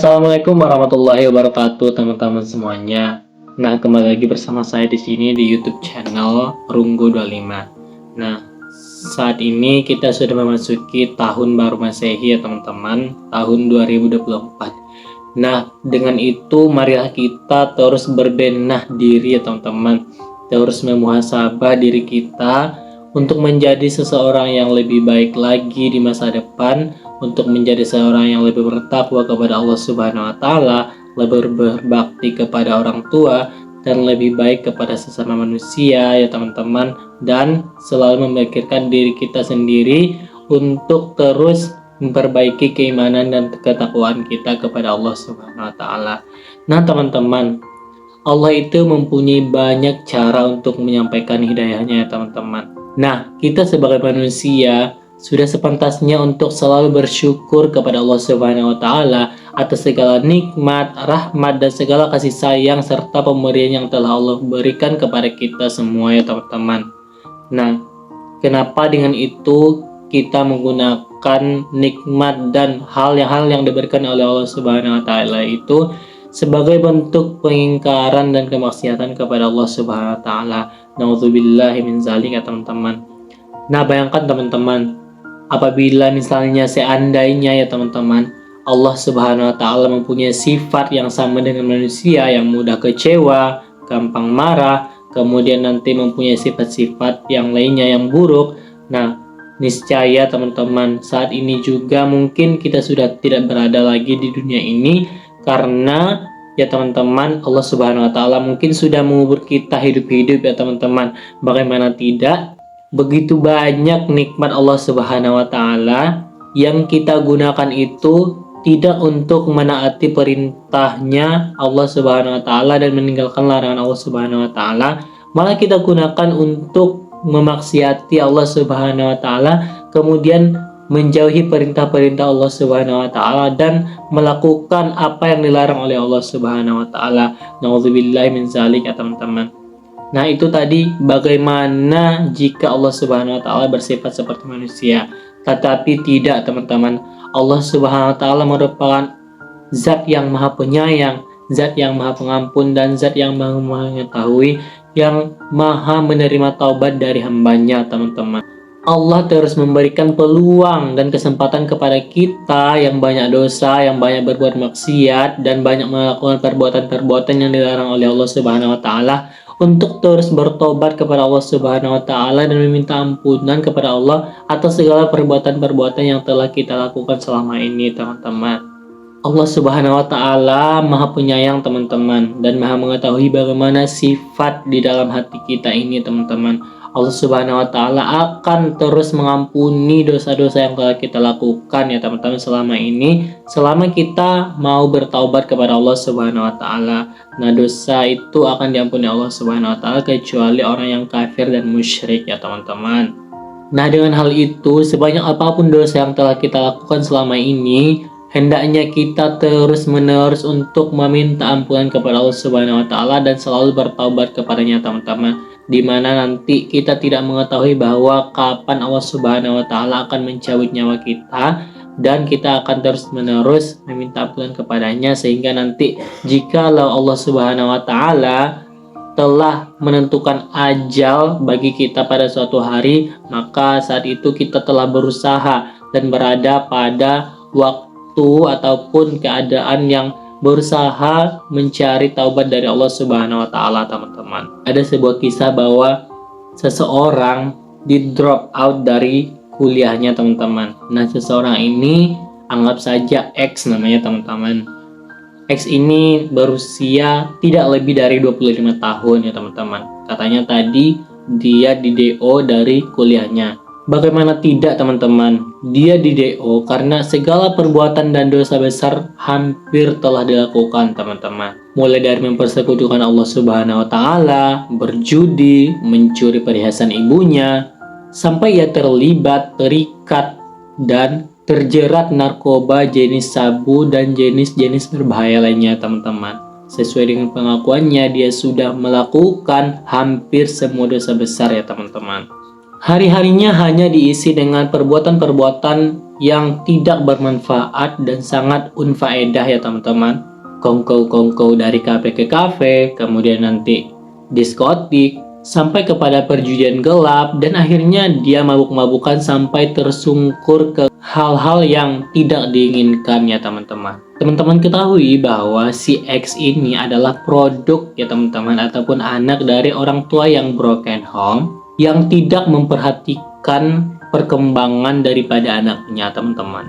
Assalamualaikum warahmatullahi wabarakatuh, teman-teman semuanya. Nah, kembali lagi bersama saya di sini di YouTube channel Runggu 25. Nah, saat ini kita sudah memasuki tahun baru Masehi ya teman-teman, tahun 2024. Nah, dengan itu marilah kita terus berbenah diri ya teman-teman, terus memuhasabah diri kita untuk menjadi seseorang yang lebih baik lagi di masa depan, untuk menjadi seorang yang lebih bertakwa kepada Allah Subhanahu wa taala, lebih berbakti kepada orang tua, dan lebih baik kepada sesama manusia ya teman-teman, dan selalu memikirkan diri kita sendiri untuk terus memperbaiki keimanan dan ketakwaan kita kepada Allah Subhanahu wa taala. Nah, teman-teman, Allah itu mempunyai banyak cara untuk menyampaikan hidayahnya ya teman-teman. Nah, kita sebagai manusia sudah sepantasnya untuk selalu bersyukur kepada Allah Subhanahu wa taala atas segala nikmat, rahmat, dan segala kasih sayang serta pemberian yang telah Allah berikan kepada kita semua ya teman-teman. Nah, kenapa dengan itu kita menggunakan nikmat dan hal yang diberikan oleh Allah Subhanahu wa taala itu sebagai bentuk pengingkaran dan kemaksiatan kepada Allah Subhanahu wa taala. Nauzubillahi min zalik ya teman-teman. Nah, bayangkan teman-teman, apabila misalnya seandainya ya teman-teman, Allah Subhanahu wa taala mempunyai sifat yang sama dengan manusia, yang mudah kecewa, gampang marah, kemudian nanti mempunyai sifat-sifat yang lainnya yang buruk. Nah, niscaya teman-teman, saat ini juga mungkin kita sudah tidak berada lagi di dunia ini, karena ya teman-teman, Allah Subhanahu wa taala mungkin sudah mengubur kita hidup-hidup ya teman-teman. Bagaimana tidak, begitu banyak nikmat Allah Subhanahu wa taala yang kita gunakan itu tidak untuk menaati perintahnya Allah Subhanahu wa taala dan meninggalkan larangan Allah Subhanahu wa taala, malah kita gunakan untuk memaksiati Allah Subhanahu wa taala, kemudian menjauhi perintah-perintah Allah Subhanahu wa taala dan melakukan apa yang dilarang oleh Allah Subhanahu wa taala. Nauzubillahi min zalik ya teman-teman. Nah, itu tadi bagaimana jika Allah Subhanahu wa taala bersifat seperti manusia, tetapi tidak teman-teman. Allah Subhanahu wa taala merupakan zat yang maha penyayang, zat yang maha pengampun, dan zat yang maha mengetahui, yang maha menerima taubat dari hambanya teman-teman. Allah terus memberikan peluang dan kesempatan kepada kita yang banyak dosa, yang banyak berbuat maksiat, dan banyak melakukan perbuatan-perbuatan yang dilarang oleh Allah Subhanahu wa taala, untuk terus bertobat kepada Allah Subhanahu wa taala dan meminta ampunan kepada Allah atas segala perbuatan-perbuatan yang telah kita lakukan selama ini teman-teman. Allah Subhanahu wa taala Maha Penyayang teman-teman, dan Maha mengetahui bagaimana sifat di dalam hati kita ini teman-teman. Allah Subhanahu wa taala akan terus mengampuni dosa-dosa yang telah kita lakukan ya teman-teman selama ini, selama kita mau bertaubat kepada Allah Subhanahu wa taala. Nah, dosa itu akan diampuni Allah Subhanahu wa taala kecuali orang yang kafir dan musyrik ya teman-teman. Nah, dengan hal itu, sebanyak apapun dosa yang telah kita lakukan selama ini, hendaknya kita terus-menerus untuk meminta ampunan kepada Allah Subhanahu wa taala dan selalu bertaubat kepadanya teman-teman, di mana nanti kita tidak mengetahui bahwa kapan Allah Subhanahu wa taala akan mencabut nyawa kita, dan kita akan terus-menerus meminta ampunan kepadanya, sehingga nanti jikalau Allah Subhanahu wa taala telah menentukan ajal bagi kita pada suatu hari, maka saat itu kita telah berusaha dan berada pada waktu ataupun keadaan yang berusaha mencari taubat dari Allah Subhanahu wa taala teman-teman. Ada sebuah kisah bahwa seseorang di drop out dari kuliahnya teman-teman. Nah, seseorang ini anggap saja X namanya teman-teman. X ini berusia tidak lebih dari 25 tahun ya teman-teman. Katanya tadi dia di DO dari kuliahnya. Bagaimana tidak teman-teman, dia di DO karena segala perbuatan dan dosa besar hampir telah dilakukan teman-teman. Mulai dari mempersekutukan Allah Subhanahu wa taala, berjudi, mencuri perhiasan ibunya, sampai ia terlibat, terikat, dan terjerat narkoba jenis sabu dan jenis-jenis berbahaya lainnya teman-teman. Sesuai dengan pengakuannya, dia sudah melakukan hampir semua dosa besar ya teman-teman. Hari-harinya hanya diisi dengan perbuatan-perbuatan yang tidak bermanfaat dan sangat unfaedah ya teman-teman. Kongko-kongko dari kafe ke kafe, kemudian nanti diskotik, sampai kepada perjudian gelap, dan akhirnya dia mabuk-mabukan sampai tersungkur ke hal-hal yang tidak diinginkan ya teman-teman. Teman-teman ketahui bahwa si X ini adalah produk ya teman-teman, ataupun anak dari orang tua yang broken home, yang tidak memperhatikan perkembangan daripada anaknya teman-teman.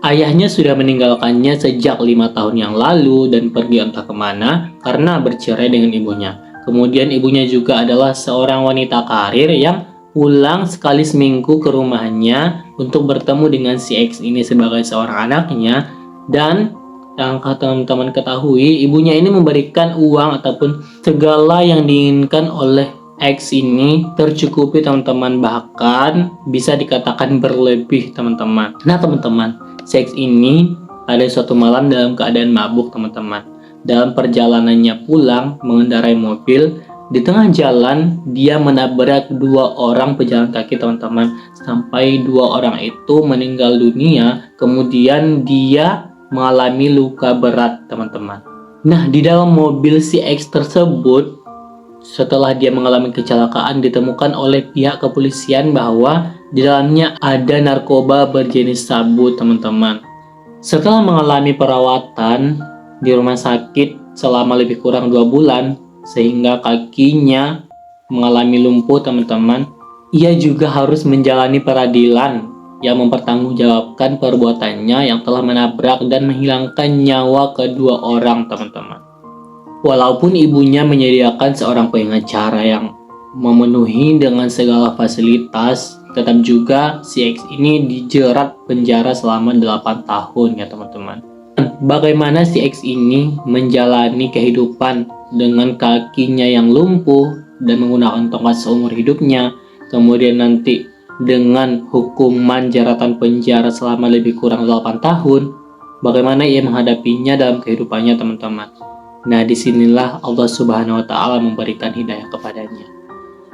Ayahnya sudah meninggalkannya sejak 5 tahun yang lalu dan pergi entah kemana karena bercerai dengan ibunya. Kemudian ibunya juga adalah seorang wanita karir yang pulang sekali seminggu ke rumahnya untuk bertemu dengan si X ini sebagai seorang anaknya. Dan yang teman-teman ketahui, ibunya ini memberikan uang ataupun segala yang diinginkan oleh X ini tercukupi teman-teman, bahkan bisa dikatakan berlebih teman-teman. Nah teman-teman, si X ini pada suatu malam dalam keadaan mabuk teman-teman. Dalam perjalanannya pulang mengendarai mobil, di tengah jalan dia menabrak 2 orang pejalan kaki teman-teman, sampai 2 orang itu meninggal dunia. Kemudian dia mengalami luka berat teman-teman. Nah di dalam mobil si X tersebut, setelah dia mengalami kecelakaan, ditemukan oleh pihak kepolisian bahwa di dalamnya ada narkoba berjenis sabu teman-teman. Setelah mengalami perawatan di rumah sakit selama lebih kurang 2 bulan, sehingga kakinya mengalami lumpuh teman-teman, ia juga harus menjalani peradilan yang mempertanggungjawabkan perbuatannya yang telah menabrak dan menghilangkan nyawa kedua orang teman-teman. Walaupun ibunya menyediakan seorang pengacara yang memenuhi dengan segala fasilitas, tetap juga si X ini dijerat penjara selama 8 tahun ya teman-teman. Bagaimana si X ini menjalani kehidupan dengan kakinya yang lumpuh dan menggunakan tongkat seumur hidupnya, kemudian nanti dengan hukuman jeratan penjara selama lebih kurang 8 tahun, bagaimana ia menghadapinya dalam kehidupannya teman-teman. Nah disinilah Allah Subhanahu wa Ta'ala memberikan hidayah kepadanya.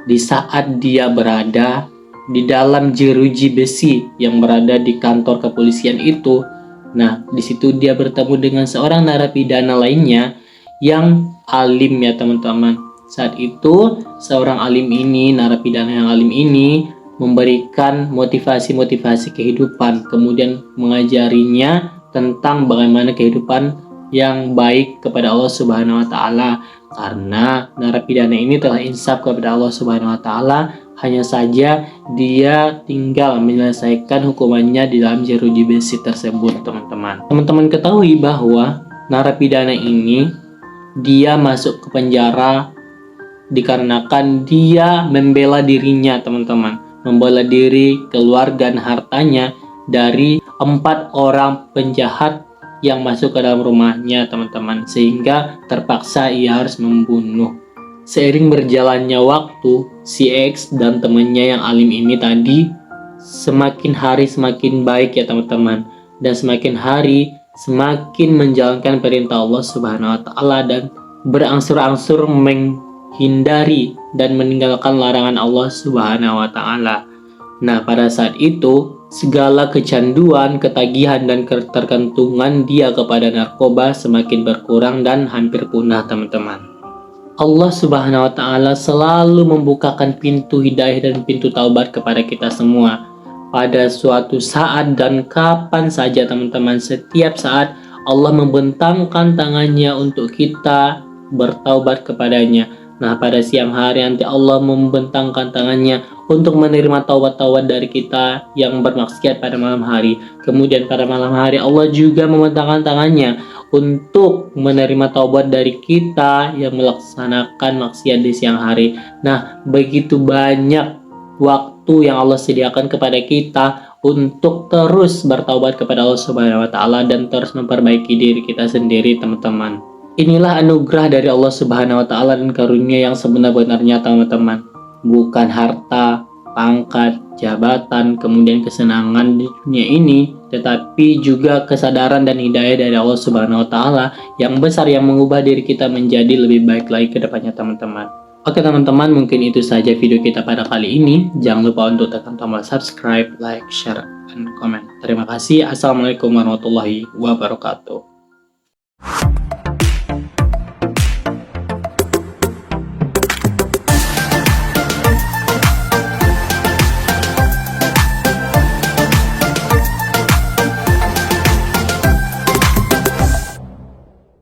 Di saat dia berada di dalam jeruji besi yang berada di kantor kepolisian itu, nah disitu dia bertemu dengan seorang narapidana lainnya yang alim ya teman-teman. Saat itu seorang alim ini, narapidana yang alim ini memberikan motivasi-motivasi kehidupan, kemudian mengajarinya tentang bagaimana kehidupan yang baik kepada Allah Subhanahu wa Ta'ala. Karena narapidana ini telah insaf kepada Allah Subhanahu wa Ta'ala, hanya saja dia tinggal menyelesaikan hukumannya di dalam jeruji besi tersebut teman-teman. Teman-teman ketahui bahwa narapidana ini dia masuk ke penjara dikarenakan dia membela dirinya teman-teman, membela diri, keluarga dan hartanya dari 4 orang penjahat yang masuk ke dalam rumahnya teman-teman, sehingga terpaksa ia harus membunuh. Seiring berjalannya waktu, si X dan temannya yang alim ini tadi semakin hari semakin baik ya teman-teman, dan semakin hari semakin menjalankan perintah Allah Subhanahu wa Ta'ala dan berangsur-angsur menghindari dan meninggalkan larangan Allah Subhanahu wa Ta'ala. Nah pada saat itu segala kecanduan, ketagihan, dan ketergantungan dia kepada narkoba semakin berkurang dan hampir punah teman-teman. Allah Subhanahu wa Ta'ala selalu membukakan pintu hidayah dan pintu taubat kepada kita semua pada suatu saat dan kapan saja teman-teman. Setiap saat Allah membentangkan tangannya untuk kita bertaubat kepadanya. Nah pada siang hari nanti Allah membentangkan tangannya untuk menerima taubat-taubat dari kita yang bermaksiat pada malam hari. Kemudian pada malam hari Allah juga membentangkan tangannya untuk menerima taubat dari kita yang melaksanakan maksiat di siang hari. Nah begitu banyak waktu yang Allah sediakan kepada kita untuk terus bertaubat kepada Allah Subhanahu wa Ta'ala dan terus memperbaiki diri kita sendiri teman-teman. Inilah anugerah dari Allah Subhanahu wa Ta'ala dan karunia yang sebenar-benarnya teman-teman. Bukan harta, pangkat, jabatan, kemudian kesenangan di dunia ini, tetapi juga kesadaran dan hidayah dari Allah Subhanahu wa Ta'ala yang besar yang mengubah diri kita menjadi lebih baik lagi ke depannya teman-teman. Oke teman-teman, mungkin itu saja video kita pada kali ini. Jangan lupa untuk tekan tombol subscribe, like, share, dan komen. Terima kasih. Assalamualaikum warahmatullahi wabarakatuh.